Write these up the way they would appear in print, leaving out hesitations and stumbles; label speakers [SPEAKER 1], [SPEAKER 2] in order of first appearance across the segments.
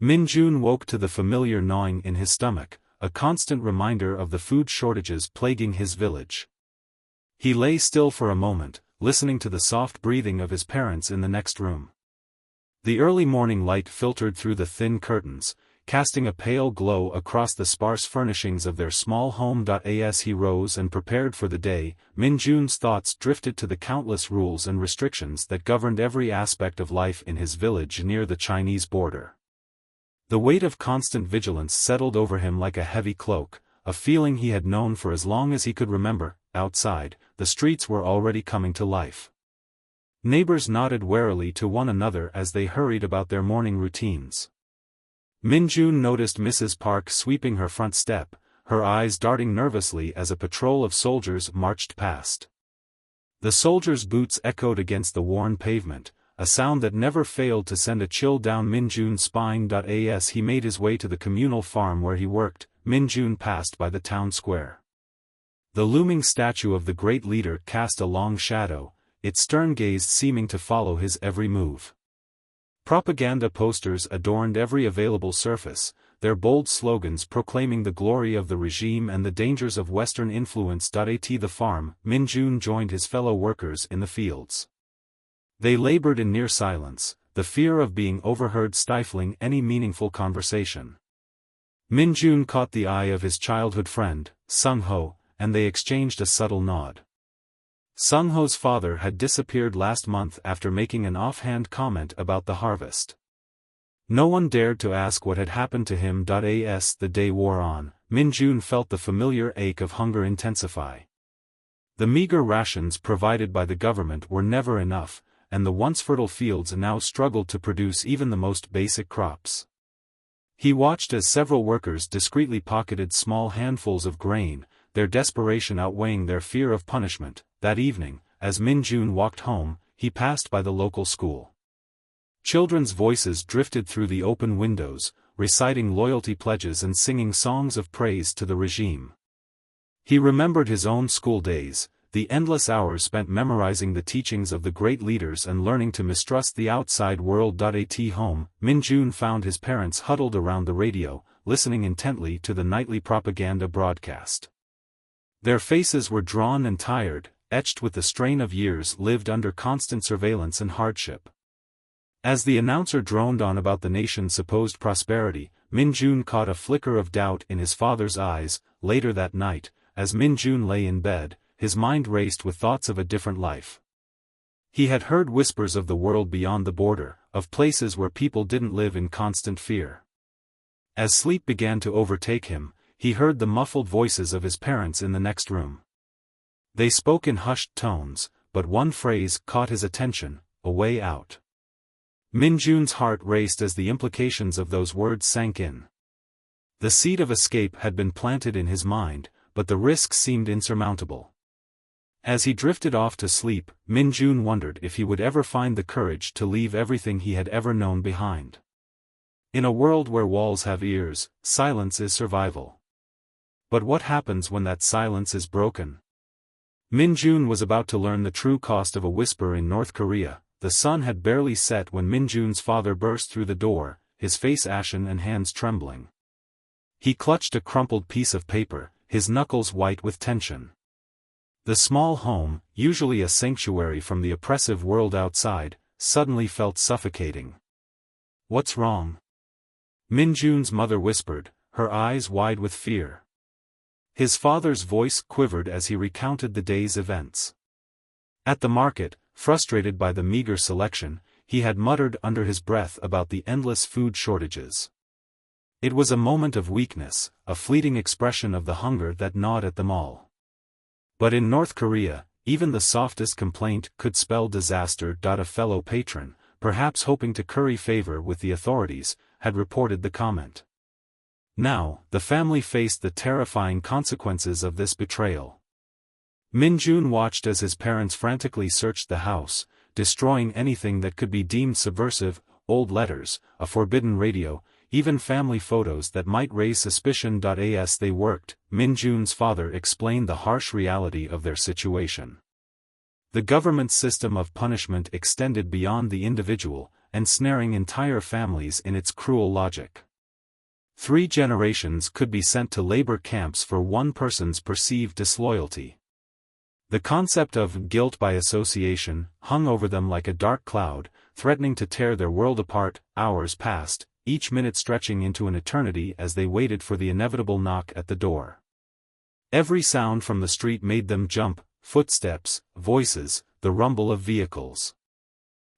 [SPEAKER 1] Min-Jun woke to the familiar gnawing in his stomach, a constant reminder of the food shortages plaguing his village. He lay still for a moment, listening to the soft breathing of his parents in the next room. The early morning light filtered through the thin curtains, casting a pale glow across the sparse furnishings of their small home. As he rose and prepared for the day, Min-Jun's thoughts drifted to the countless rules and restrictions that governed every aspect of life in his village near the Chinese border. The weight of constant vigilance settled over him like a heavy cloak, a feeling he had known for as long as he could remember. Outside, the streets were already coming to life. Neighbors nodded warily to one another as they hurried about their morning routines. Min-Jun noticed Mrs. Park sweeping her front step, her eyes darting nervously as a patrol of soldiers marched past. The soldiers' boots echoed against the worn pavement, a sound that never failed to send a chill down Min-Jun's spine. As he made his way to the communal farm where he worked, Min-Jun passed by the town square. The looming statue of the great leader cast a long shadow, its stern gaze seeming to follow his every move. Propaganda posters adorned every available surface, their bold slogans proclaiming the glory of the regime and the dangers of Western influence. At the farm, Min-Jun joined his fellow workers in the fields. They labored in near silence, the fear of being overheard stifling any meaningful conversation. Min-Jun caught the eye of his childhood friend, Sung-ho, and they exchanged a subtle nod. Sung-ho's father had disappeared last month after making an offhand comment about the harvest. No one dared to ask what had happened to him. As the day wore on, Min-Jun felt the familiar ache of hunger intensify. The meager rations provided by the government were never enough, and the once fertile fields now struggled to produce even the most basic crops. He watched as several workers discreetly pocketed small handfuls of grain, their desperation outweighing their fear of punishment. That evening, as Min-Jun walked home, he passed by the local school. Children's voices drifted through the open windows, reciting loyalty pledges and singing songs of praise to the regime. He remembered his own school days, the endless hours spent memorizing the teachings of the great leaders and learning to mistrust the outside world. At home, Min-Jun found his parents huddled around the radio, listening intently to the nightly propaganda broadcast. Their faces were drawn and tired, etched with the strain of years lived under constant surveillance and hardship. As the announcer droned on about the nation's supposed prosperity, Min-Jun caught a flicker of doubt in his father's eyes. Later that night, as Min-Jun lay in bed, his mind raced with thoughts of a different life. He had heard whispers of the world beyond the border, of places where people didn't live in constant fear. As sleep began to overtake him, he heard the muffled voices of his parents in the next room. They spoke in hushed tones, but one phrase caught his attention: a way out. Min-Jun's heart raced as the implications of those words sank in. The seed of escape had been planted in his mind, but the risks seemed insurmountable. As he drifted off to sleep, Min-Jun wondered if he would ever find the courage to leave everything he had ever known behind. In a world where walls have ears, silence is survival. But what happens when that silence is broken? Min-Jun was about to learn the true cost of a whisper in North Korea. The sun had barely set when Min-Jun's father burst through the door, his face ashen and hands trembling. He clutched a crumpled piece of paper, his knuckles white with tension. The small home, usually a sanctuary from the oppressive world outside, suddenly felt suffocating. "What's wrong?" Min-Jun's mother whispered, her eyes wide with fear. His father's voice quivered as he recounted the day's events. At the market, frustrated by the meager selection, he had muttered under his breath about the endless food shortages. It was a moment of weakness, a fleeting expression of the hunger that gnawed at them all. But in North Korea, even the softest complaint could spell disaster. A fellow patron, perhaps hoping to curry favor with the authorities, had reported the comment. Now, the family faced the terrifying consequences of this betrayal. Min-Jun watched as his parents frantically searched the house, destroying anything that could be deemed subversive: old letters, a forbidden radio, even family photos that might raise suspicion. As they worked, Min-Jun's father explained the harsh reality of their situation. The government system of punishment extended beyond the individual, ensnaring entire families in its cruel logic. 3 generations could be sent to labor camps for one person's perceived disloyalty. The concept of guilt by association hung over them like a dark cloud, threatening to tear their world apart. Hours passed, each minute stretching into an eternity as they waited for the inevitable knock at the door. Every sound from the street made them jump: footsteps, voices, the rumble of vehicles.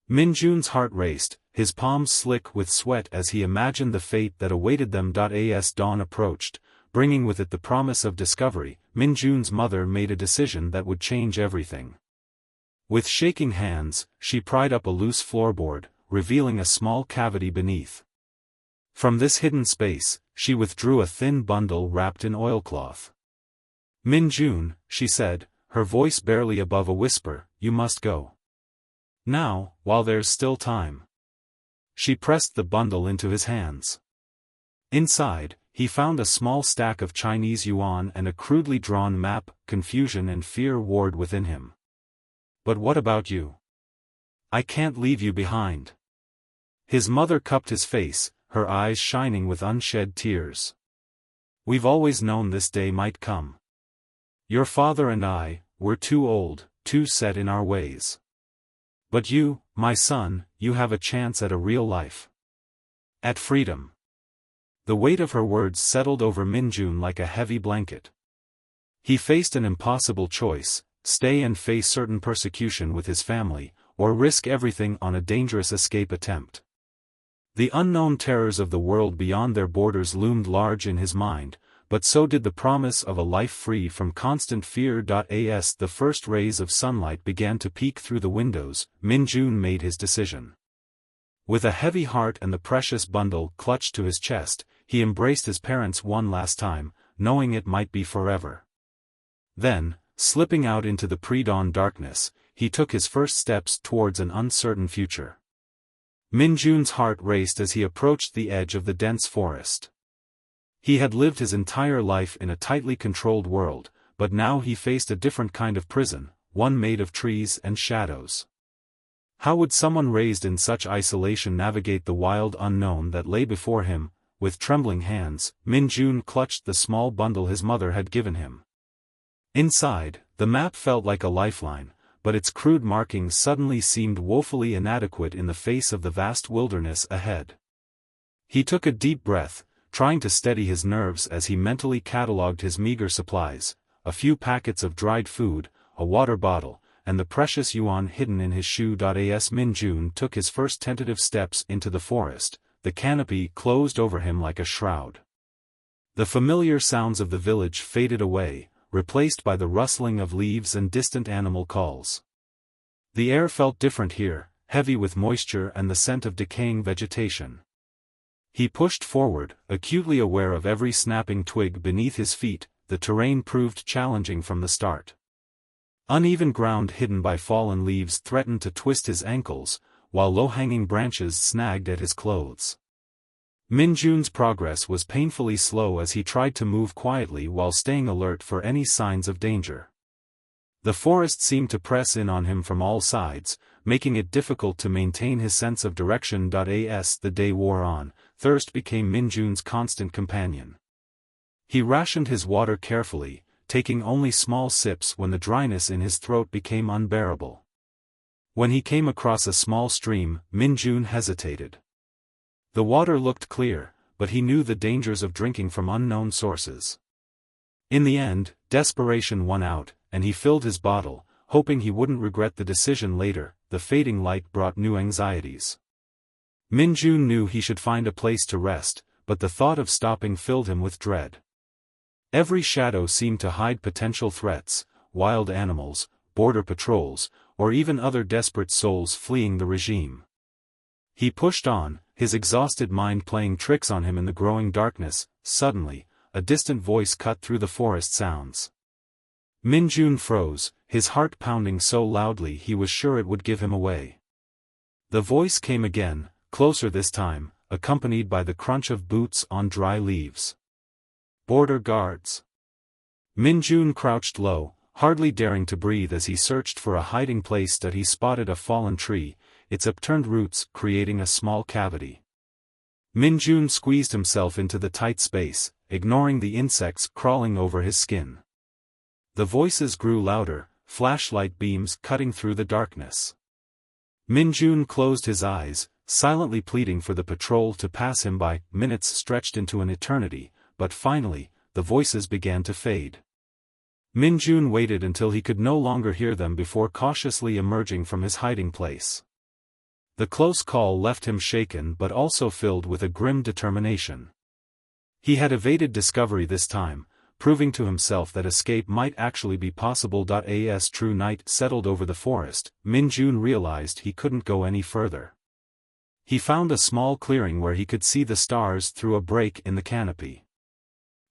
[SPEAKER 1] Min-Jun's heart raced, his palms slick with sweat as he imagined the fate that awaited them. As dawn approached, bringing with it the promise of discovery, Min-Jun's mother made a decision that would change everything. With shaking hands, she pried up a loose floorboard, revealing a small cavity beneath. From this hidden space, she withdrew a thin bundle wrapped in oilcloth. "Min-Jun," she said, her voice barely above a whisper, "you must go. Now, while there's still time." She pressed the bundle into his hands. Inside, he found a small stack of Chinese yuan and a crudely drawn map. Confusion and fear warred within him. "But what about you? I can't leave you behind." His mother cupped his face, her eyes shining with unshed tears. "We've always known this day might come. Your father and I, we're too old, too set in our ways. But you, my son, you have a chance at a real life. At freedom." The weight of her words settled over Min-Jun like a heavy blanket. He faced an impossible choice: stay and face certain persecution with his family, or risk everything on a dangerous escape attempt. The unknown terrors of the world beyond their borders loomed large in his mind, but so did the promise of a life free from constant fear. As the first rays of sunlight began to peek through the windows, Min-Jun made his decision. With a heavy heart and the precious bundle clutched to his chest, he embraced his parents one last time, knowing it might be forever. Then, slipping out into the pre-dawn darkness, he took his first steps towards an uncertain future. Min-Jun's heart raced as he approached the edge of the dense forest. He had lived his entire life in a tightly controlled world, but now he faced a different kind of prison, one made of trees and shadows. How would someone raised in such isolation navigate the wild unknown that lay before him? With trembling hands, Min-Jun clutched the small bundle his mother had given him. Inside, the map felt like a lifeline, but its crude markings suddenly seemed woefully inadequate in the face of the vast wilderness ahead. He took a deep breath, trying to steady his nerves as he mentally catalogued his meager supplies: a few packets of dried food, a water bottle, and the precious yuan hidden in his shoe. As Min-Jun took his first tentative steps into the forest, the canopy closed over him like a shroud. The familiar sounds of the village faded away, replaced by the rustling of leaves and distant animal calls. The air felt different here, heavy with moisture and the scent of decaying vegetation. He pushed forward, acutely aware of every snapping twig beneath his feet. The terrain proved challenging from the start. Uneven ground hidden by fallen leaves threatened to twist his ankles, while low-hanging branches snagged at his clothes. Min-Jun's progress was painfully slow as he tried to move quietly while staying alert for any signs of danger. The forest seemed to press in on him from all sides, making it difficult to maintain his sense of direction. As the day wore on, thirst became Min-Jun's constant companion. He rationed his water carefully, taking only small sips when the dryness in his throat became unbearable. When he came across a small stream, Min-Jun hesitated. The water looked clear, but he knew the dangers of drinking from unknown sources. In the end, desperation won out, and he filled his bottle, hoping he wouldn't regret the decision later. The fading light brought new anxieties. Min-Jun knew he should find a place to rest, but the thought of stopping filled him with dread. Every shadow seemed to hide potential threats: wild animals, border patrols, or even other desperate souls fleeing the regime. He pushed on, his exhausted mind playing tricks on him in the growing darkness. Suddenly, a distant voice cut through the forest sounds. Min-Jun froze, his heart pounding so loudly he was sure it would give him away. The voice came again, closer this time, accompanied by the crunch of boots on dry leaves. "Border guards." Min-Jun crouched low, hardly daring to breathe as he searched for a hiding place. He spotted a fallen tree, its upturned roots creating a small cavity. Min-Jun squeezed himself into the tight space, ignoring the insects crawling over his skin. The voices grew louder, flashlight beams cutting through the darkness. Min-Jun closed his eyes, silently pleading for the patrol to pass him by. Minutes stretched into an eternity, but finally, the voices began to fade. Min-Jun waited until he could no longer hear them before cautiously emerging from his hiding place. The close call left him shaken but also filled with a grim determination. He had evaded discovery this time, proving to himself that escape might actually be possible. As true night settled over the forest, Min-Jun realized he couldn't go any further. He found a small clearing where he could see the stars through a break in the canopy.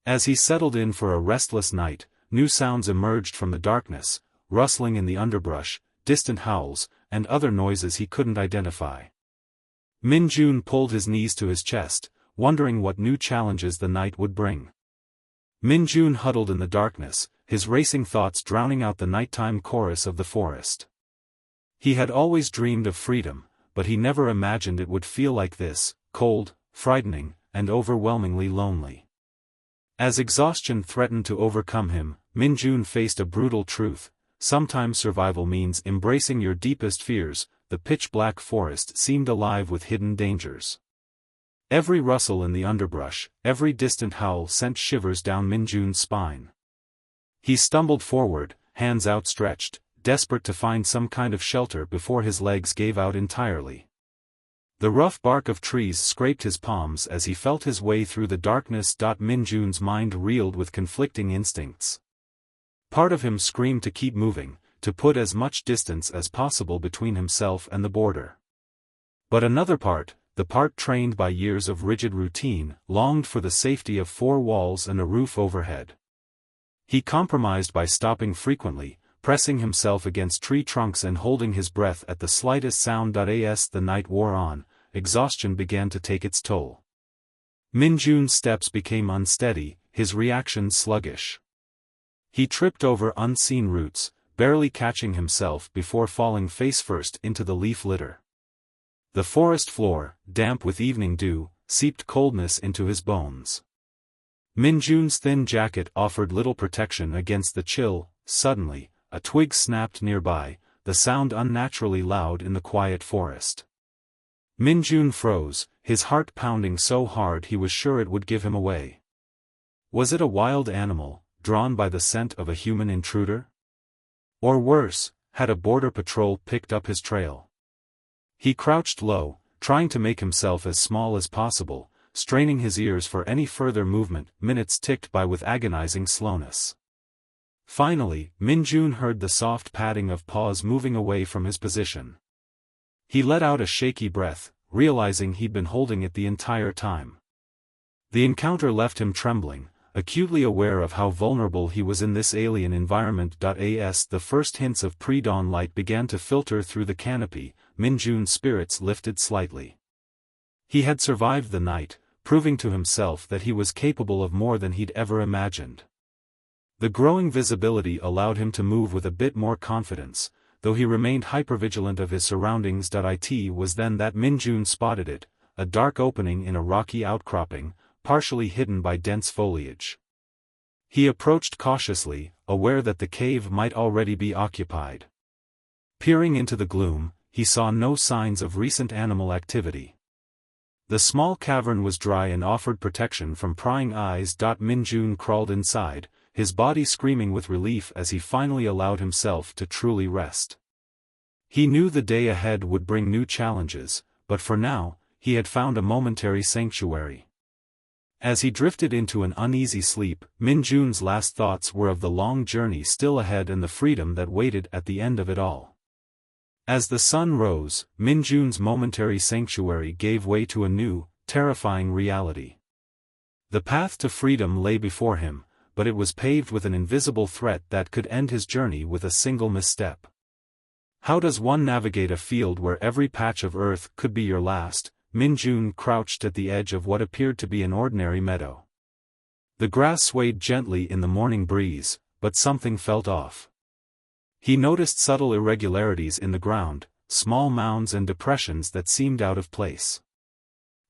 [SPEAKER 1] As he settled in for a restless night, new sounds emerged from the darkness, rustling in the underbrush, distant howls, and other noises he couldn't identify. Min-Jun pulled his knees to his chest, wondering what new challenges the night would bring. Min-Jun huddled in the darkness, his racing thoughts drowning out the nighttime chorus of the forest. He had always dreamed of freedom, but he never imagined it would feel like this, cold, frightening, and overwhelmingly lonely. As exhaustion threatened to overcome him, Min-Jun faced a brutal truth: sometimes survival means embracing your deepest fears. The pitch-black forest seemed alive with hidden dangers. Every rustle in the underbrush, every distant howl sent shivers down Min-Jun's spine. He stumbled forward, hands outstretched, desperate to find some kind of shelter before his legs gave out entirely. The rough bark of trees scraped his palms as he felt his way through the darkness. Min-Jun's mind reeled with conflicting instincts. Part of him screamed to keep moving, to put as much distance as possible between himself and the border. But another part, the part trained by years of rigid routine, longed for the safety of four walls and a roof overhead. He compromised by stopping frequently, pressing himself against tree trunks and holding his breath at the slightest sound. As the night wore on, exhaustion began to take its toll. Min-Jun's steps became unsteady, his reactions sluggish. He tripped over unseen roots, barely catching himself before falling face-first into the leaf litter. The forest floor, damp with evening dew, seeped coldness into his bones. Min-Jun's thin jacket offered little protection against the chill. Suddenly, a twig snapped nearby, the sound unnaturally loud in the quiet forest. Min-Jun froze, his heart pounding so hard he was sure it would give him away. Was it a wild animal, drawn by the scent of a human intruder? Or worse, had a border patrol picked up his trail? He crouched low, trying to make himself as small as possible, straining his ears for any further movement. Minutes ticked by with agonizing slowness. Finally, Min-Jun heard the soft padding of paws moving away from his position. He let out a shaky breath, realizing he'd been holding it the entire time. The encounter left him trembling, acutely aware of how vulnerable he was in this alien environment. As the first hints of pre-dawn light began to filter through the canopy, Min-Jun's spirits lifted slightly. He had survived the night, proving to himself that he was capable of more than he'd ever imagined. The growing visibility allowed him to move with a bit more confidence, though he remained hypervigilant of his surroundings. It was then that Min-Jun spotted it, a dark opening in a rocky outcropping, partially hidden by dense foliage. He approached cautiously, aware that the cave might already be occupied. Peering into the gloom, he saw no signs of recent animal activity. The small cavern was dry and offered protection from prying eyes. Min-Jun crawled inside, his body screaming with relief as he finally allowed himself to truly rest. He knew the day ahead would bring new challenges, but for now, he had found a momentary sanctuary. As he drifted into an uneasy sleep, Min-Jun's last thoughts were of the long journey still ahead and the freedom that waited at the end of it all. As the sun rose, Min-Jun's momentary sanctuary gave way to a new, terrifying reality. The path to freedom lay before him, but it was paved with an invisible threat that could end his journey with a single misstep. How does one navigate a field where every patch of earth could be your last? Min-Jun crouched at the edge of what appeared to be an ordinary meadow. The grass swayed gently in the morning breeze, but something felt off. He noticed subtle irregularities in the ground, small mounds and depressions that seemed out of place.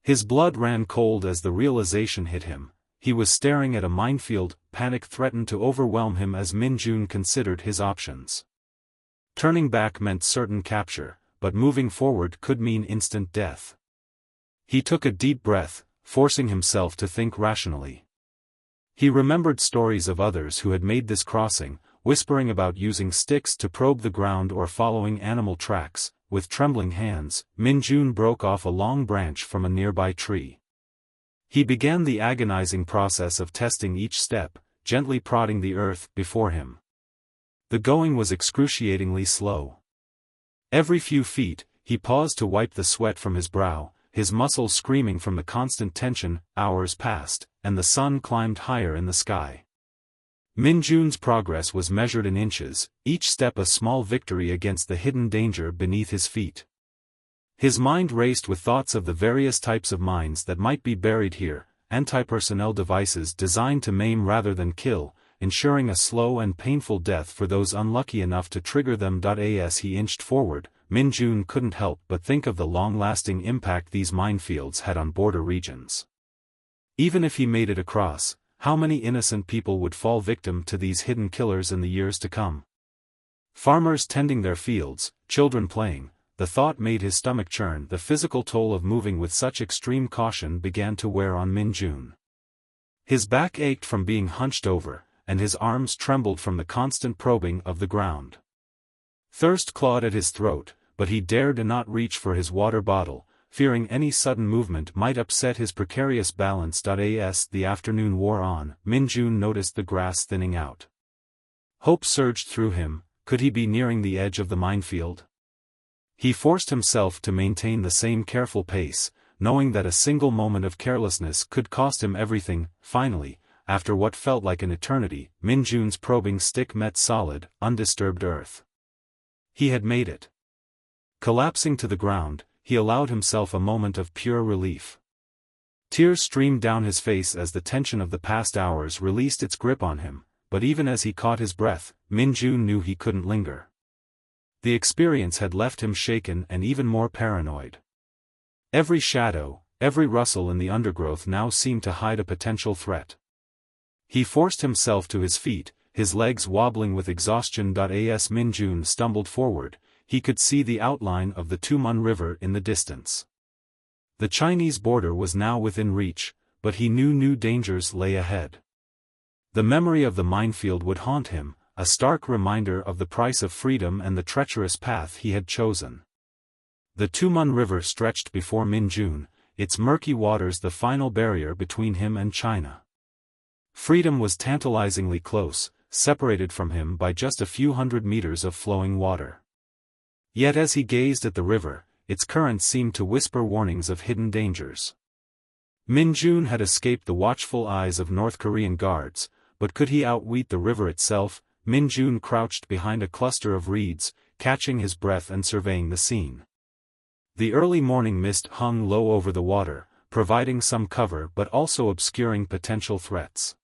[SPEAKER 1] His blood ran cold as the realization hit him. He was staring at a minefield. Panic threatened to overwhelm him as Min-Jun considered his options. Turning back meant certain capture, but moving forward could mean instant death. He took a deep breath, forcing himself to think rationally. He remembered stories of others who had made this crossing, whispering about using sticks to probe the ground or following animal tracks. With trembling hands, Min-Jun broke off a long branch from a nearby tree. He began the agonizing process of testing each step, gently prodding the earth before him. The going was excruciatingly slow. Every few feet, he paused to wipe the sweat from his brow, his muscles screaming from the constant tension. Hours passed, and the sun climbed higher in the sky. Min-Jun's progress was measured in inches, each step a small victory against the hidden danger beneath his feet. His mind raced with thoughts of the various types of mines that might be buried here, anti-personnel devices designed to maim rather than kill, ensuring a slow and painful death for those unlucky enough to trigger them. As he inched forward, Min-Jun couldn't help but think of the long-lasting impact these minefields had on border regions. Even if he made it across, how many innocent people would fall victim to these hidden killers in the years to come? Farmers tending their fields, children playing. The thought made his stomach churn. The physical toll of moving with such extreme caution began to wear on Min-Jun. His back ached from being hunched over, and his arms trembled from the constant probing of the ground. Thirst clawed at his throat, but he dared not reach for his water bottle, fearing any sudden movement might upset his precarious balance. As the afternoon wore on, Min-Jun noticed the grass thinning out. Hope surged through him. Could he be nearing the edge of the minefield? He forced himself to maintain the same careful pace, knowing that a single moment of carelessness could cost him everything. Finally, after what felt like an eternity, Min-Jun's probing stick met solid, undisturbed earth. He had made it. Collapsing to the ground, he allowed himself a moment of pure relief. Tears streamed down his face as the tension of the past hours released its grip on him, but even as he caught his breath, Min-Jun knew he couldn't linger. The experience had left him shaken and even more paranoid. Every shadow, every rustle in the undergrowth now seemed to hide a potential threat. He forced himself to his feet, his legs wobbling with exhaustion. As Min-Jun stumbled forward, he could see the outline of the Tumun River in the distance. The Chinese border was now within reach, but he knew new dangers lay ahead. The memory of the minefield would haunt him, a stark reminder of the price of freedom and the treacherous path he had chosen. The Tumun River stretched before Min-Jun, its murky waters the final barrier between him and China. Freedom was tantalizingly close, separated from him by just a few hundred meters of flowing water. Yet as he gazed at the river, its current seemed to whisper warnings of hidden dangers. Min-Jun had escaped the watchful eyes of North Korean guards, but could he outwit the river itself? Min-Jun crouched behind a cluster of reeds, catching his breath and surveying the scene. The early morning mist hung low over the water, providing some cover but also obscuring potential threats.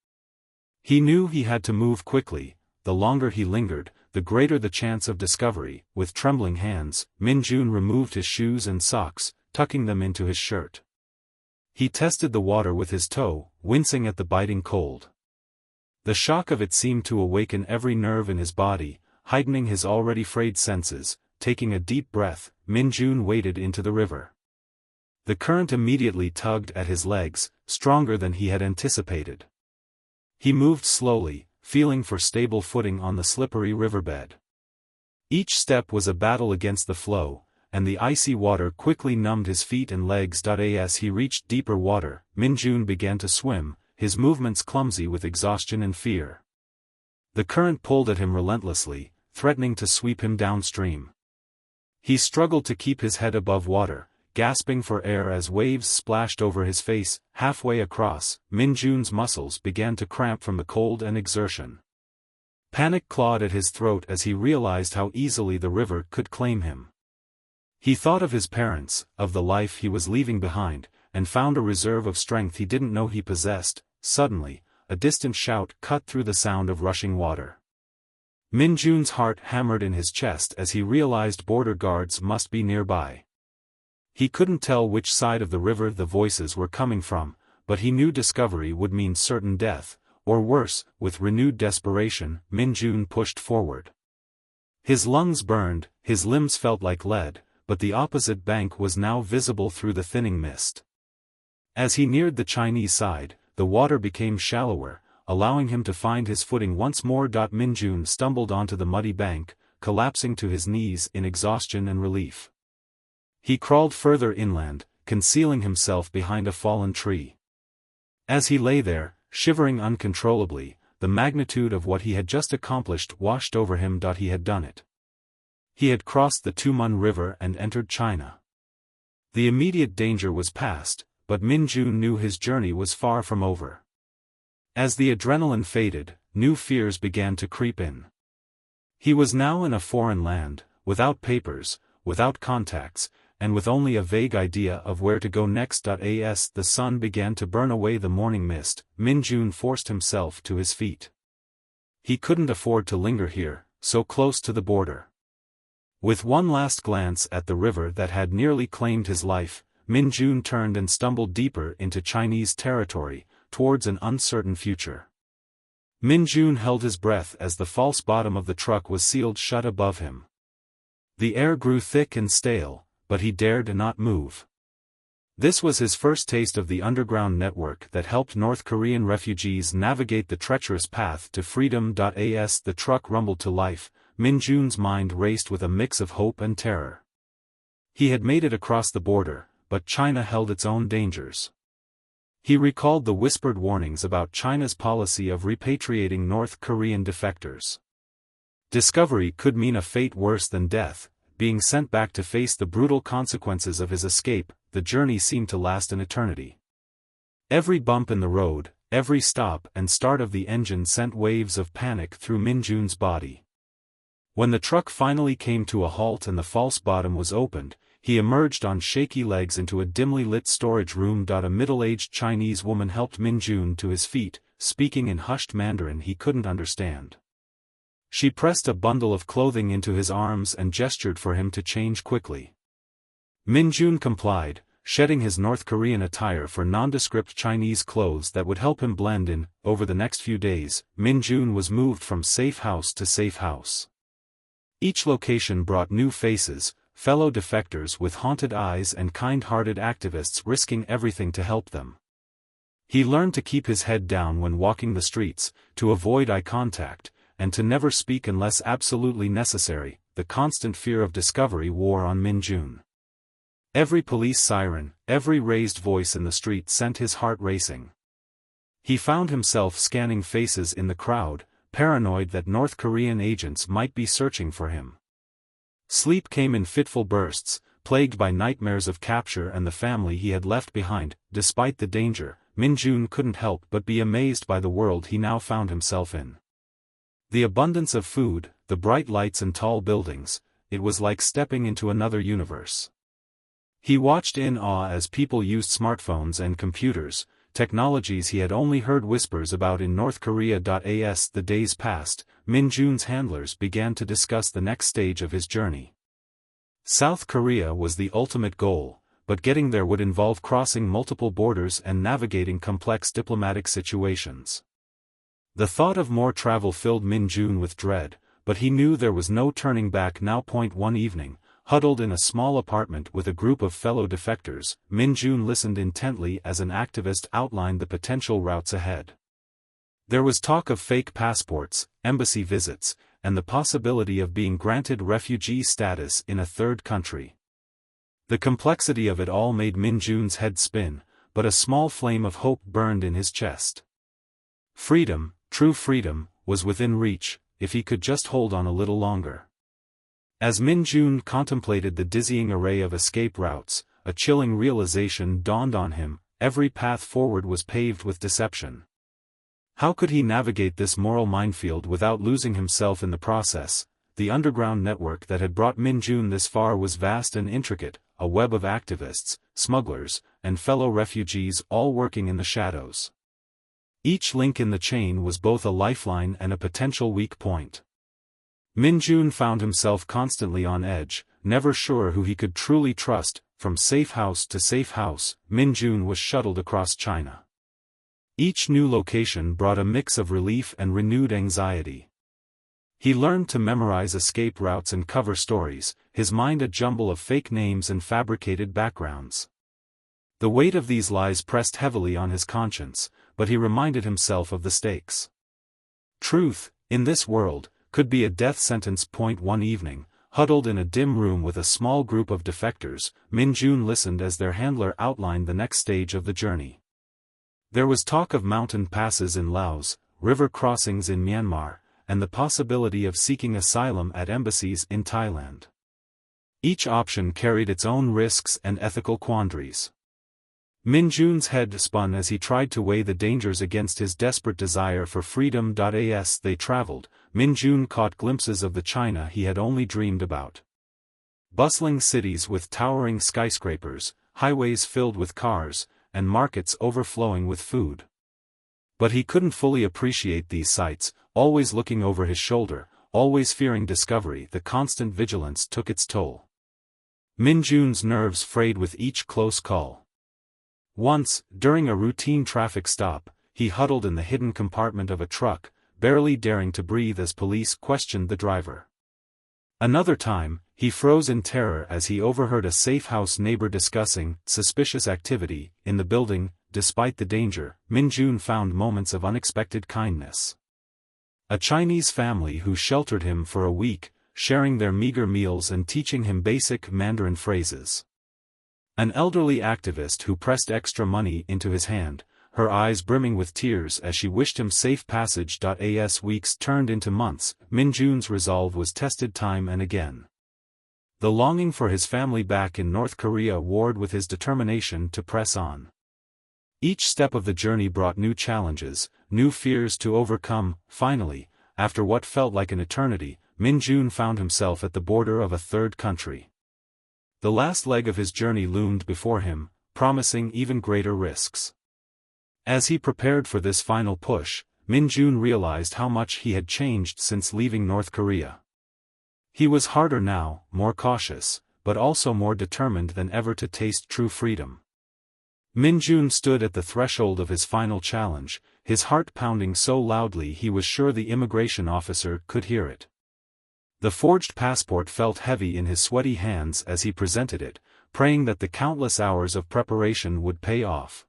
[SPEAKER 1] He knew he had to move quickly. The longer he lingered, the greater the chance of discovery. With trembling hands, Min-Jun removed his shoes and socks, tucking them into his shirt. He tested the water with his toe, wincing at the biting cold. The shock of it seemed to awaken every nerve in his body, heightening his already frayed senses. Taking a deep breath, Min-Jun waded into the river. The current immediately tugged at his legs, stronger than he had anticipated. He moved slowly, feeling for stable footing on the slippery riverbed. Each step was a battle against the flow, and the icy water quickly numbed his feet and legs. As he reached deeper water, Min-Jun began to swim, his movements clumsy with exhaustion and fear. The current pulled at him relentlessly, threatening to sweep him downstream. He struggled to keep his head above water, gasping for air as waves splashed over his face. Halfway across, Min-Jun's muscles began to cramp from the cold and exertion. Panic clawed at his throat as he realized how easily the river could claim him. He thought of his parents, of the life he was leaving behind, and found a reserve of strength he didn't know he possessed. Suddenly, a distant shout cut through the sound of rushing water. Min-Jun's heart hammered in his chest as he realized border guards must be nearby. He couldn't tell which side of the river the voices were coming from, but he knew discovery would mean certain death, or worse. With renewed desperation, Min-Jun pushed forward. His lungs burned, his limbs felt like lead, but the opposite bank was now visible through the thinning mist. As he neared the Chinese side, the water became shallower, allowing him to find his footing once more. Min-Jun stumbled onto the muddy bank, collapsing to his knees in exhaustion and relief. He crawled further inland, concealing himself behind a fallen tree. As he lay there, shivering uncontrollably, the magnitude of what he had just accomplished washed over him. He had done it. He had crossed the Tumen River and entered China. The immediate danger was past, but Min-Jun knew his journey was far from over. As the adrenaline faded, new fears began to creep in. He was now in a foreign land, without papers, without contacts, and with only a vague idea of where to go next. As the sun began to burn away the morning mist, Min-Jun forced himself to his feet. He couldn't afford to linger here, so close to the border. With one last glance at the river that had nearly claimed his life, Min-Jun turned and stumbled deeper into Chinese territory, towards an uncertain future. Min-Jun held his breath as the false bottom of the truck was sealed shut above him. The air grew thick and stale, but he dared not move. This was his first taste of the underground network that helped North Korean refugees navigate the treacherous path to freedom. As the truck rumbled to life, Min-Jun's mind raced with a mix of hope and terror. He had made it across the border, but China held its own dangers. He recalled the whispered warnings about China's policy of repatriating North Korean defectors. Discovery could mean a fate worse than death, being sent back to face the brutal consequences of his escape. The journey seemed to last an eternity. Every bump in the road, every stop and start of the engine sent waves of panic through Min-Jun's body. When the truck finally came to a halt and the false bottom was opened, he emerged on shaky legs into a dimly lit storage room. A middle-aged Chinese woman helped Min-Jun to his feet, speaking in hushed Mandarin he couldn't understand. She pressed a bundle of clothing into his arms and gestured for him to change quickly. Min-Jun complied, shedding his North Korean attire for nondescript Chinese clothes that would help him blend in. Over the next few days, Min-Jun was moved from safe house to safe house. Each location brought new faces, fellow defectors with haunted eyes and kind-hearted activists risking everything to help them. He learned to keep his head down when walking the streets, to avoid eye contact, and to never speak unless absolutely necessary. The constant fear of discovery wore on Min-Jun. Every police siren, every raised voice in the street sent his heart racing. He found himself scanning faces in the crowd, paranoid that North Korean agents might be searching for him. Sleep came in fitful bursts, plagued by nightmares of capture and the family he had left behind. Despite the danger, Min-Jun couldn't help but be amazed by the world he now found himself in. The abundance of food, the bright lights and tall buildings, it was like stepping into another universe. He watched in awe as people used smartphones and computers, technologies he had only heard whispers about in North Korea. As the days passed, Min-Jun's handlers began to discuss the next stage of his journey. South Korea was the ultimate goal, but getting there would involve crossing multiple borders and navigating complex diplomatic situations. The thought of more travel filled Min-Jun with dread, but he knew there was no turning back now. One evening, huddled in a small apartment with a group of fellow defectors, Min-Jun listened intently as an activist outlined the potential routes ahead. There was talk of fake passports, embassy visits, and the possibility of being granted refugee status in a third country. The complexity of it all made Min-Jun's head spin, but a small flame of hope burned in his chest. Freedom, true freedom, was within reach, if he could just hold on a little longer. As Min-Jun contemplated the dizzying array of escape routes, a chilling realization dawned on him: every path forward was paved with deception. How could he navigate this moral minefield without losing himself in the process? The underground network that had brought Min-Jun this far was vast and intricate, a web of activists, smugglers, and fellow refugees all working in the shadows. Each link in the chain was both a lifeline and a potential weak point. Min-Jun found himself constantly on edge, never sure who he could truly trust. From safe house to safe house, Min-Jun was shuttled across China. Each new location brought a mix of relief and renewed anxiety. He learned to memorize escape routes and cover stories, his mind a jumble of fake names and fabricated backgrounds. The weight of these lies pressed heavily on his conscience, but he reminded himself of the stakes. Truth, in this world, could be a death sentence. One evening, huddled in a dim room with a small group of defectors, Min-Jun listened as their handler outlined the next stage of the journey. There was talk of mountain passes in Laos, river crossings in Myanmar, and the possibility of seeking asylum at embassies in Thailand. Each option carried its own risks and ethical quandaries. Min-Jun's head spun as he tried to weigh the dangers against his desperate desire for freedom. As they traveled, Min-Jun caught glimpses of the China he had only dreamed about. Bustling cities with towering skyscrapers, highways filled with cars, and markets overflowing with food. But he couldn't fully appreciate these sights, always looking over his shoulder, always fearing discovery. The constant vigilance took its toll. Min-Jun's nerves frayed with each close call. Once, during a routine traffic stop, he huddled in the hidden compartment of a truck, barely daring to breathe as police questioned the driver. Another time, he froze in terror as he overheard a safe house neighbor discussing suspicious activity in the building. Despite the danger, Min-Jun found moments of unexpected kindness. A Chinese family who sheltered him for a week, sharing their meager meals and teaching him basic Mandarin phrases. An elderly activist who pressed extra money into his hand, her eyes brimming with tears as she wished him safe passage. As weeks turned into months, Min-Jun's resolve was tested time and again. The longing for his family back in North Korea warred with his determination to press on. Each step of the journey brought new challenges, new fears to overcome. Finally, after what felt like an eternity, Min-Jun found himself at the border of a third country. The last leg of his journey loomed before him, promising even greater risks. As he prepared for this final push, Min-Jun realized how much he had changed since leaving North Korea. He was harder now, more cautious, but also more determined than ever to taste true freedom. Min-Jun stood at the threshold of his final challenge, his heart pounding so loudly he was sure the immigration officer could hear it. The forged passport felt heavy in his sweaty hands as he presented it, praying that the countless hours of preparation would pay off.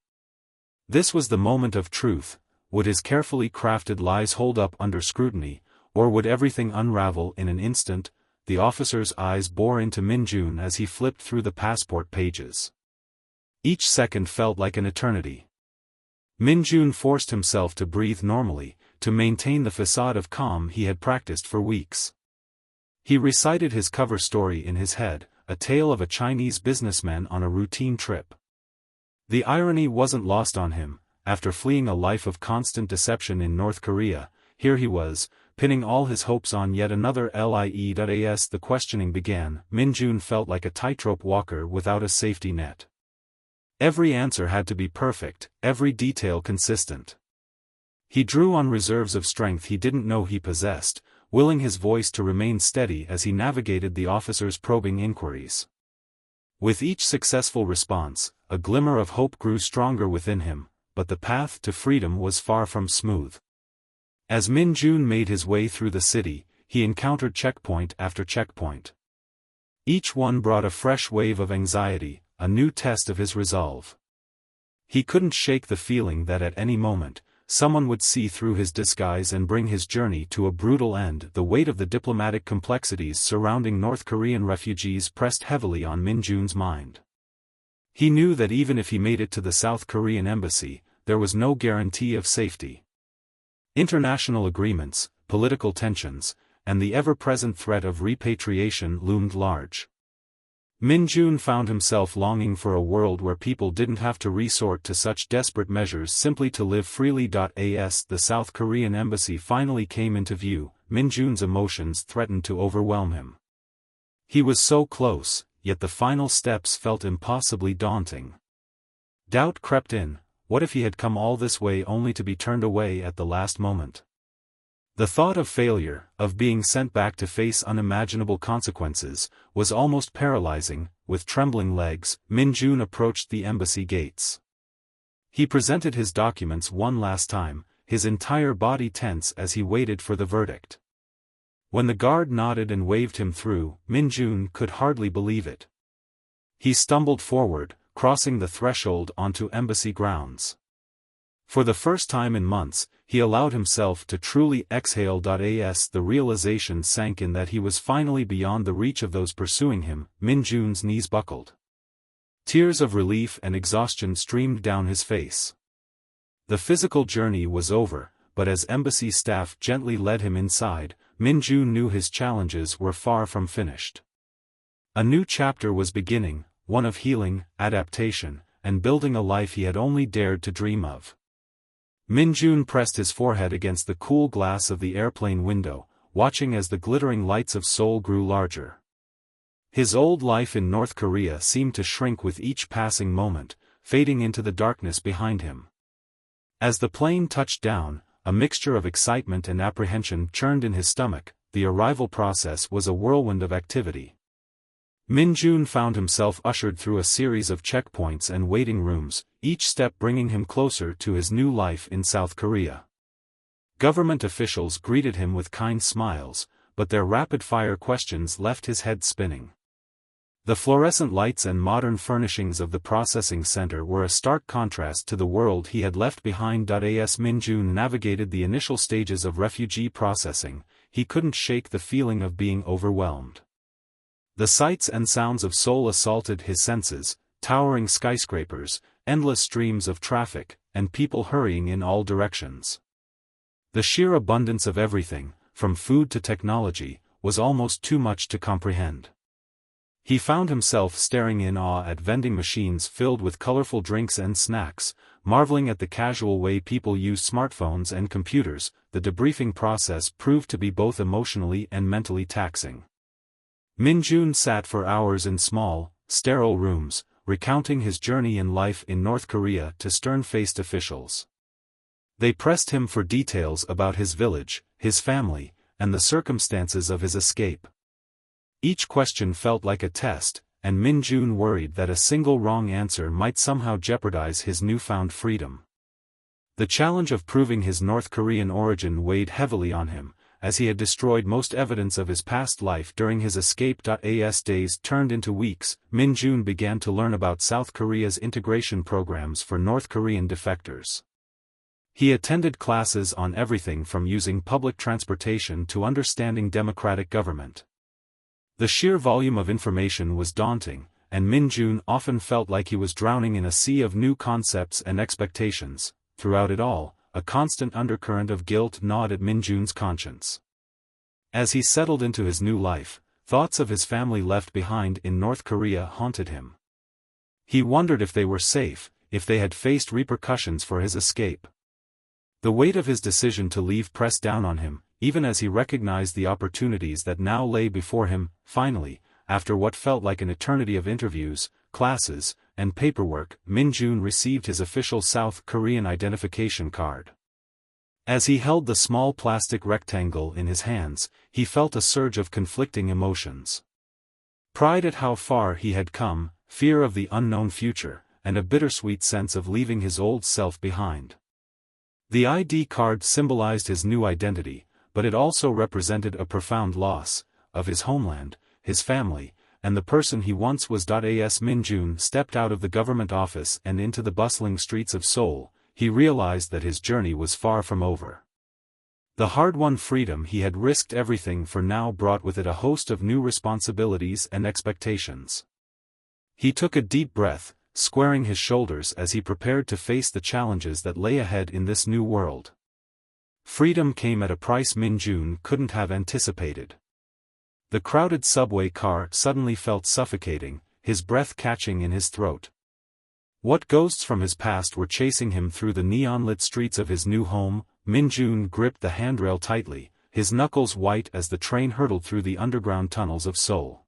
[SPEAKER 1] This was the moment of truth. Would his carefully crafted lies hold up under scrutiny, or would everything unravel in an instant? The officer's eyes bore into Min-Jun as he flipped through the passport pages. Each second felt like an eternity. Min-Jun forced himself to breathe normally, to maintain the facade of calm he had practiced for weeks. He recited his cover story in his head, a tale of a Chinese businessman on a routine trip. The irony wasn't lost on him. After fleeing a life of constant deception in North Korea, here he was, pinning all his hopes on yet another lie. As the questioning began, Min-Jun felt like a tightrope walker without a safety net. Every answer had to be perfect, every detail consistent. He drew on reserves of strength he didn't know he possessed, willing his voice to remain steady as he navigated the officer's probing inquiries. With each successful response, a glimmer of hope grew stronger within him, but the path to freedom was far from smooth. As Min-Jun made his way through the city, he encountered checkpoint after checkpoint. Each one brought a fresh wave of anxiety, a new test of his resolve. He couldn't shake the feeling that at any moment, someone would see through his disguise and bring his journey to a brutal end. The weight of the diplomatic complexities surrounding North Korean refugees pressed heavily on Min-Jun's mind. He knew that even if he made it to the South Korean embassy, there was no guarantee of safety. International agreements, political tensions, and the ever-present threat of repatriation loomed large. Min-Jun found himself longing for a world where people didn't have to resort to such desperate measures simply to live freely. As the South Korean embassy finally came into view, Min-Jun's emotions threatened to overwhelm him. He was so close, yet the final steps felt impossibly daunting. Doubt crept in. What if he had come all this way only to be turned away at the last moment? The thought of failure, of being sent back to face unimaginable consequences, was almost paralyzing. With trembling legs, Min-Jun approached the embassy gates. He presented his documents one last time, his entire body tense as he waited for the verdict. When the guard nodded and waved him through, Min-Jun could hardly believe it. He stumbled forward, crossing the threshold onto embassy grounds. For the first time in months, he allowed himself to truly exhale. As the realization sank in that he was finally beyond the reach of those pursuing him, Min-Jun's knees buckled. Tears of relief and exhaustion streamed down his face. The physical journey was over, but as embassy staff gently led him inside, Min-Jun knew his challenges were far from finished. A new chapter was beginning, one of healing, adaptation, and building a life he had only dared to dream of. Min-Jun pressed his forehead against the cool glass of the airplane window, watching as the glittering lights of Seoul grew larger. His old life in North Korea seemed to shrink with each passing moment, fading into the darkness behind him. As the plane touched down, a mixture of excitement and apprehension churned in his stomach. The arrival process was a whirlwind of activity. Min-Jun found himself ushered through a series of checkpoints and waiting rooms, each step bringing him closer to his new life in South Korea. Government officials greeted him with kind smiles, but their rapid-fire questions left his head spinning. The fluorescent lights and modern furnishings of the processing center were a stark contrast to the world he had left behind. As Min-Jun navigated the initial stages of refugee processing, he couldn't shake the feeling of being overwhelmed. The sights and sounds of Seoul assaulted his senses: towering skyscrapers, endless streams of traffic, and people hurrying in all directions. The sheer abundance of everything, from food to technology, was almost too much to comprehend. He found himself staring in awe at vending machines filled with colorful drinks and snacks, marveling at the casual way people use smartphones and computers. The debriefing process proved to be both emotionally and mentally taxing. Min-Jun sat for hours in small, sterile rooms, recounting his journey in life in North Korea to stern-faced officials. They pressed him for details about his village, his family, and the circumstances of his escape. Each question felt like a test, and Min-Jun worried that a single wrong answer might somehow jeopardize his newfound freedom. The challenge of proving his North Korean origin weighed heavily on him, as he had destroyed most evidence of his past life during his escape. As days turned into weeks, Min-Jun began to learn about South Korea's integration programs for North Korean defectors. He attended classes on everything from using public transportation to understanding democratic government. The sheer volume of information was daunting, and Min-Jun often felt like he was drowning in a sea of new concepts and expectations. Throughout it all, a constant undercurrent of guilt gnawed at Min-Jun's conscience. As he settled into his new life, thoughts of his family left behind in North Korea haunted him. He wondered if they were safe, if they had faced repercussions for his escape. The weight of his decision to leave pressed down on him, even as he recognized the opportunities that now lay before him. Finally, after what felt like an eternity of interviews, classes, and paperwork, Min-Jun received his official South Korean identification card. As he held the small plastic rectangle in his hands, he felt a surge of conflicting emotions. Pride at how far he had come, fear of the unknown future, and a bittersweet sense of leaving his old self behind. The ID card symbolized his new identity, but it also represented a profound loss of his homeland, his family, and the person he once was. As Min-Jun stepped out of the government office and into the bustling streets of Seoul, he realized that his journey was far from over. The hard-won freedom he had risked everything for now brought with it a host of new responsibilities and expectations. He took a deep breath, squaring his shoulders as he prepared to face the challenges that lay ahead in this new world. Freedom came at a price Min-Jun couldn't have anticipated. The crowded subway car suddenly felt suffocating, his breath catching in his throat. What ghosts from his past were chasing him through the neon-lit streets of his new home? Min-Jun gripped the handrail tightly, his knuckles white as the train hurtled through the underground tunnels of Seoul.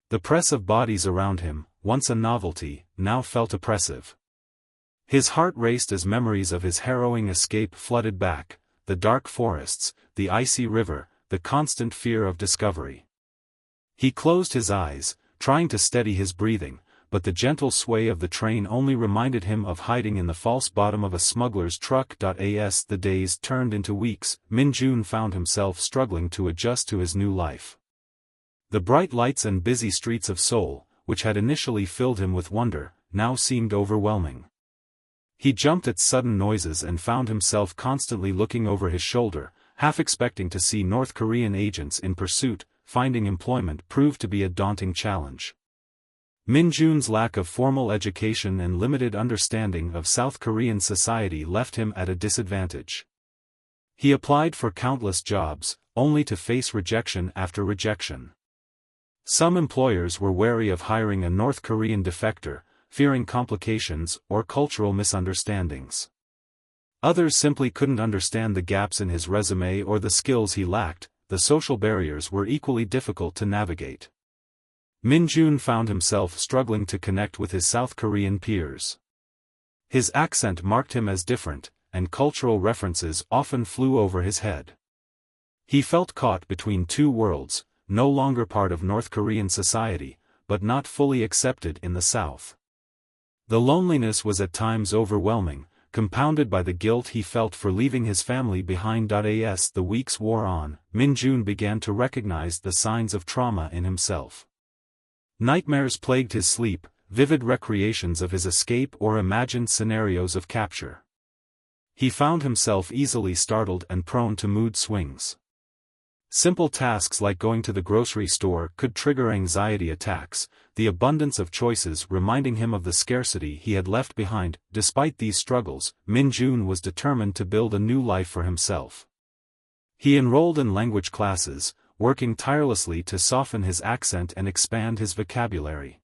[SPEAKER 1] The press of bodies around him, once a novelty, now felt oppressive. His heart raced as memories of his harrowing escape flooded back, the dark forests, the icy river, the constant fear of discovery. He closed his eyes, trying to steady his breathing, but the gentle sway of the train only reminded him of hiding in the false bottom of a smuggler's truck. As the days turned into weeks, Min-Jun found himself struggling to adjust to his new life. The bright lights and busy streets of Seoul, which had initially filled him with wonder, now seemed overwhelming. He jumped at sudden noises and found himself constantly looking over his shoulder, half expecting to see North Korean agents in pursuit. Finding employment proved to be a daunting challenge. Min-Jun's lack of formal education and limited understanding of South Korean society left him at a disadvantage. He applied for countless jobs, only to face rejection after rejection. Some employers were wary of hiring a North Korean defector, fearing complications or cultural misunderstandings. Others simply couldn't understand the gaps in his resume or the skills he lacked. The social barriers were equally difficult to navigate. Min-Jun found himself struggling to connect with his South Korean peers. His accent marked him as different, and cultural references often flew over his head. He felt caught between two worlds, no longer part of North Korean society, but not fully accepted in the South. The loneliness was at times overwhelming, compounded by the guilt he felt for leaving his family behind. As the weeks wore on, Min-Jun began to recognize the signs of trauma in himself. Nightmares plagued his sleep, vivid recreations of his escape or imagined scenarios of capture. He found himself easily startled and prone to mood swings. Simple tasks like going to the grocery store could trigger anxiety attacks, the abundance of choices reminding him of the scarcity he had left behind. Despite these struggles, Min-Jun was determined to build a new life for himself. He enrolled in language classes, working tirelessly to soften his accent and expand his vocabulary.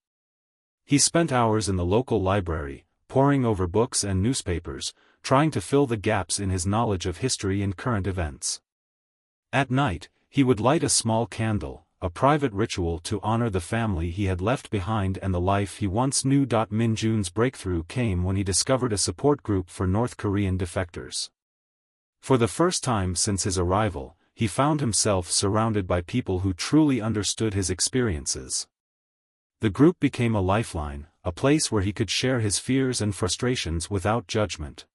[SPEAKER 1] He spent hours in the local library, poring over books and newspapers, trying to fill the gaps in his knowledge of history and current events. At night, he would light a small candle, a private ritual to honor the family he had left behind and the life he once knew. Min-Jun's breakthrough came when he discovered a support group for North Korean defectors. For the first time since his arrival, he found himself surrounded by people who truly understood his experiences. The group became a lifeline, a place where he could share his fears and frustrations without judgment.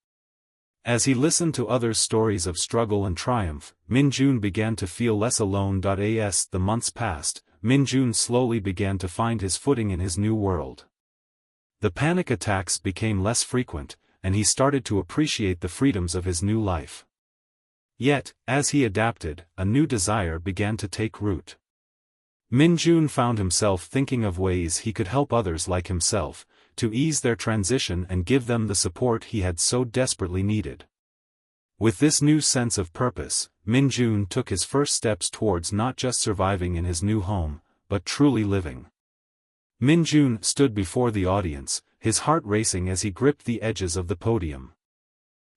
[SPEAKER 1] As he listened to others' stories of struggle and triumph, Min-Jun began to feel less alone. As the months passed, Min-Jun slowly began to find his footing in his new world. The panic attacks became less frequent, and he started to appreciate the freedoms of his new life. Yet, as he adapted, a new desire began to take root. Min-Jun found himself thinking of ways he could help others like himself, to ease their transition and give them the support he had so desperately needed. With this new sense of purpose, Min-Jun took his first steps towards not just surviving in his new home, but truly living. Min-Jun stood before the audience, his heart racing as he gripped the edges of the podium.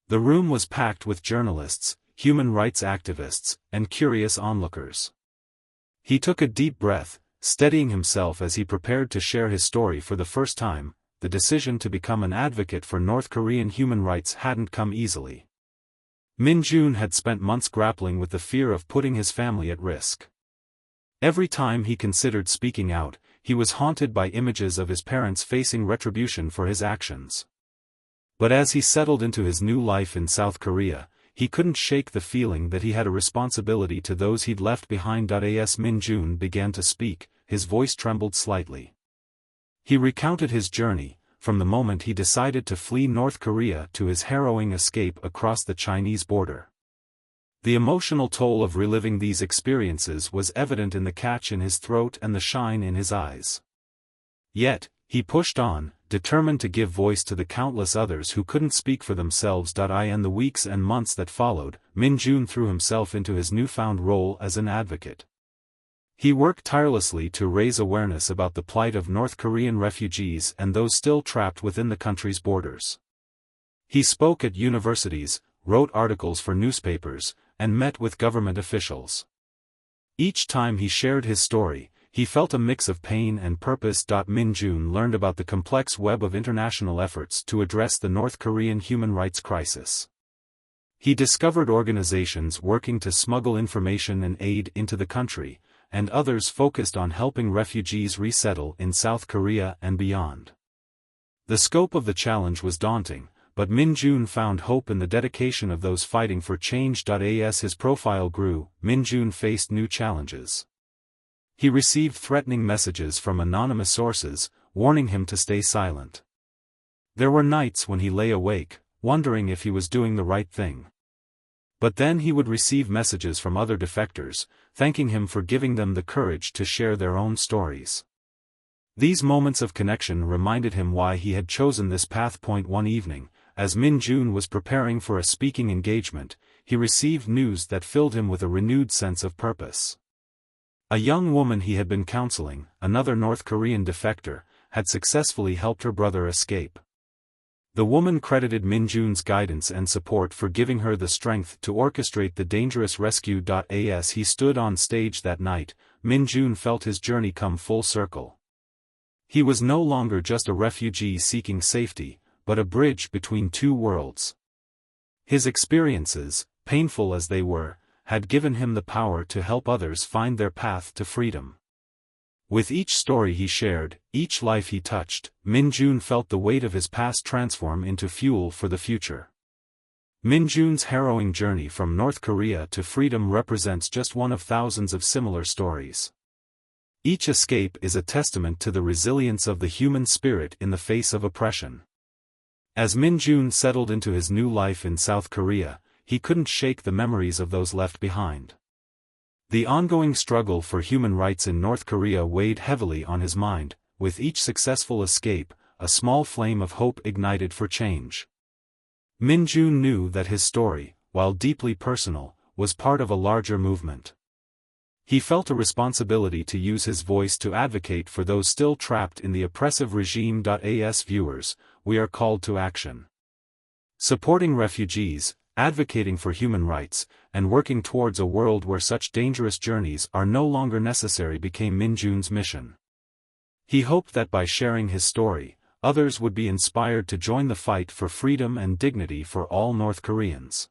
[SPEAKER 1] The room was packed with journalists, human rights activists, and curious onlookers. He took a deep breath, steadying himself as he prepared to share his story for the first time. The decision to become an advocate for North Korean human rights hadn't come easily. Min-Jun had spent months grappling with the fear of putting his family at risk. Every time he considered speaking out, he was haunted by images of his parents facing retribution for his actions. But as he settled into his new life in South Korea, he couldn't shake the feeling that he had a responsibility to those he'd left behind. As Min-Jun began to speak, his voice trembled slightly. He recounted his journey, from the moment he decided to flee North Korea to his harrowing escape across the Chinese border. The emotional toll of reliving these experiences was evident in the catch in his throat and the shine in his eyes. Yet, he pushed on, determined to give voice to the countless others who couldn't speak for themselves. In the weeks and months that followed, Min-Jun threw himself into his newfound role as an advocate. He worked tirelessly to raise awareness about the plight of North Korean refugees and those still trapped within the country's borders. He spoke at universities, wrote articles for newspapers, and met with government officials. Each time he shared his story, he felt a mix of pain and purpose. Min-Jun learned about the complex web of international efforts to address the North Korean human rights crisis. He discovered organizations working to smuggle information and aid into the country, and others focused on helping refugees resettle in South Korea and beyond. The scope of the challenge was daunting, but Min-Jun found hope in the dedication of those fighting for change. As his profile grew, Min-Jun faced new challenges. He received threatening messages from anonymous sources, warning him to stay silent. There were nights when he lay awake, wondering if he was doing the right thing. But then he would receive messages from other defectors, thanking him for giving them the courage to share their own stories. These moments of connection reminded him why he had chosen this path. One evening, as Min-Jun was preparing for a speaking engagement, he received news that filled him with a renewed sense of purpose. A young woman he had been counseling, another North Korean defector, had successfully helped her brother escape. The woman credited Min-Jun's guidance and support for giving her the strength to orchestrate the dangerous rescue. As he stood on stage that night, Min-Jun felt his journey come full circle. He was no longer just a refugee seeking safety, but a bridge between two worlds. His experiences, painful as they were, had given him the power to help others find their path to freedom. With each story he shared, each life he touched, Min-Jun felt the weight of his past transform into fuel for the future. Min-Jun's harrowing journey from North Korea to freedom represents just one of thousands of similar stories. Each escape is a testament to the resilience of the human spirit in the face of oppression. As Min-Jun settled into his new life in South Korea, he couldn't shake the memories of those left behind. The ongoing struggle for human rights in North Korea weighed heavily on his mind. With each successful escape, a small flame of hope ignited for change. Min-Jun knew that his story, while deeply personal, was part of a larger movement. He felt a responsibility to use his voice to advocate for those still trapped in the oppressive regime. As viewers, we are called to action. Supporting refugees, advocating for human rights, and working towards a world where such dangerous journeys are no longer necessary became Min-Jun's mission. He hoped that by sharing his story, others would be inspired to join the fight for freedom and dignity for all North Koreans.